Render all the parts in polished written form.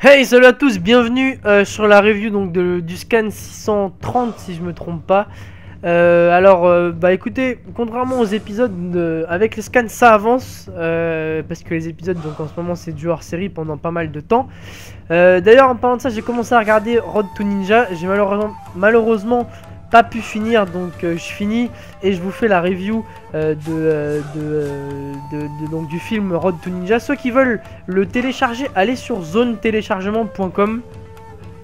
Hey, salut à tous, bienvenue sur la review donc du scan 630 si je me trompe pas. Bah écoutez, contrairement aux épisodes avec les scans ça avance parce que les épisodes donc en ce moment c'est du hors série pendant pas mal de temps. D'ailleurs en parlant de ça, j'ai commencé à regarder Road to Ninja. J'ai malheureusement pas pu finir, donc je finis et je vous fais la review donc du film Road to Ninja. Ceux qui veulent le télécharger, allez sur zonetéléchargement.com.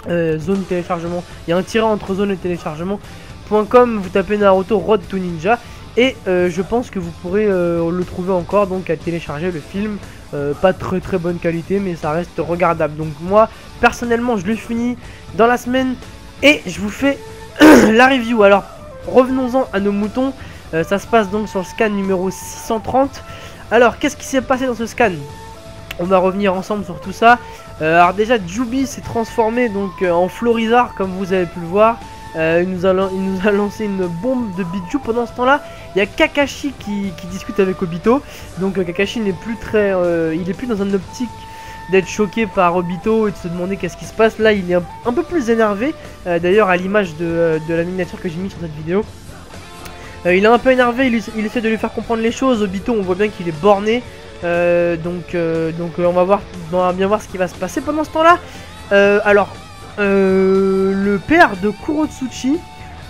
Zone téléchargement, il y a un tiret entre zone et téléchargement.com. Vous tapez Naruto Road to Ninja et je pense que vous pourrez le trouver encore donc à télécharger le film. Pas très bonne qualité, mais ça reste regardable. Donc moi personnellement je l'ai fini dans la semaine et je vous fais la review. Alors revenons-en à nos moutons. Ça se passe donc sur le scan numéro 630. Alors qu'est-ce qui s'est passé dans ce scan? On va revenir ensemble sur tout ça. Alors déjà Jubi s'est transformé donc en Florizard comme vous avez pu le voir. Il nous a lancé une bombe de Biju. Pendant ce temps là il y a Kakashi qui discute avec Obito. Donc Kakashi n'est plus très il est plus dans un optique d'être choqué par Obito et de se demander qu'est-ce qui se passe. Là il est un peu plus énervé, d'ailleurs à l'image de la miniature que j'ai mis sur cette vidéo. Il est un peu énervé, il essaie de lui faire comprendre les choses. Obito on voit bien qu'il est borné, donc on va bien voir ce qui va se passer pendant ce temps là. Le père de Kurotsuchi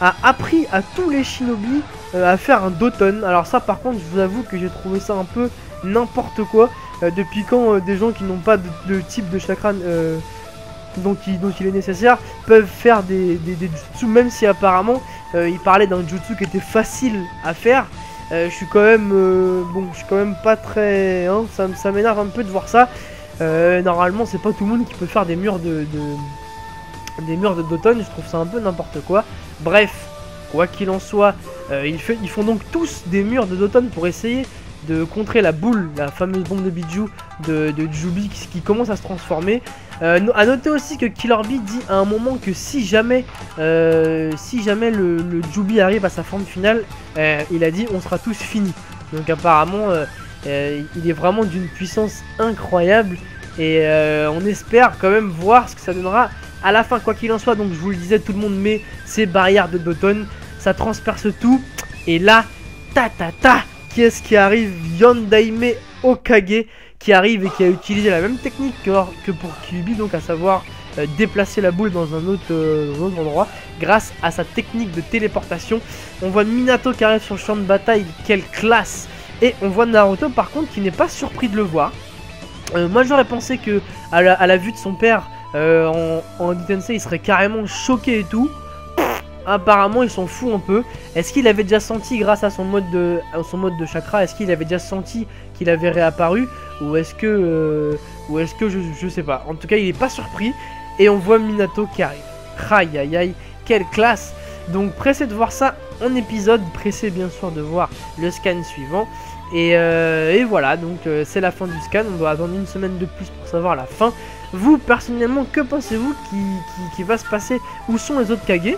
a appris à tous les shinobi à faire un Doton. Alors ça par contre je vous avoue que j'ai trouvé ça un peu n'importe quoi. Depuis quand des gens qui n'ont pas de type de chakra dont il est nécessaire peuvent faire des jutsu, même si apparemment il parlait d'un jutsu qui était facile à faire. Je suis quand même je suis quand même pas très ça m'énerve un peu de voir ça. Normalement c'est pas tout le monde qui peut faire des murs de Doton. Je trouve ça un peu n'importe quoi. Bref, quoi qu'il en soit, ils font donc tous des murs de Doton pour essayer de contrer la boule, la fameuse bombe de Biju de Jubi qui commence à se transformer. A noter aussi que Killer Bee dit à un moment que si jamais le Jubi arrive à sa forme finale, il a dit on sera tous finis. Donc apparemment il est vraiment d'une puissance incroyable et on espère quand même voir ce que ça donnera à la fin. Quoi qu'il en soit, donc je vous le disais, tout le monde met ses barrières de Doton, ça transperce tout et là qui est-ce qui arrive? Yondaime Okage qui arrive et qui a utilisé la même technique que pour Kyuubi, donc à savoir déplacer la boule dans un autre endroit grâce à sa technique de téléportation. On voit Minato qui arrive sur le champ de bataille, quelle classe! Et on voit Naruto par contre qui n'est pas surpris de le voir. Moi j'aurais pensé que à la vue de son père en Tensei il serait carrément choqué et tout. Apparemment il s'en fout un peu. Est-ce qu'il avait déjà senti grâce à son mode de chakra, est-ce qu'il avait déjà senti qu'il avait réapparu, ou est-ce que je sais pas. En tout cas il est pas surpris et on voit Minato qui arrive. Aïe aïe aïe, quelle classe. Donc pressé de voir ça en épisode, pressé bien sûr de voir le scan suivant. Et voilà, donc c'est la fin du scan. On doit attendre une semaine de plus pour savoir la fin. Vous personnellement, que pensez-vous qui va se passer? Où sont les autres Kage?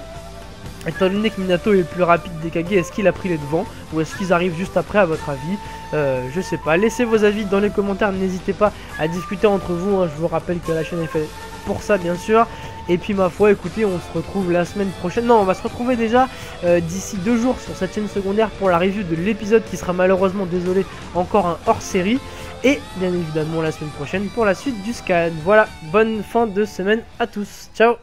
Étant donné que Minato est le plus rapide des Kage, est-ce qu'il a pris les devants ou est-ce qu'ils arrivent juste après à votre avis? Je sais pas, laissez vos avis dans les commentaires, n'hésitez pas à discuter entre vous, je vous rappelle que la chaîne est faite pour ça bien sûr. Et puis ma foi, écoutez, on se retrouve la semaine prochaine, non on va se retrouver déjà d'ici 2 jours sur cette chaîne secondaire pour la review de l'épisode qui sera malheureusement, désolé, encore un hors série. Et bien évidemment la semaine prochaine pour la suite du scan. Voilà, bonne fin de semaine à tous, ciao.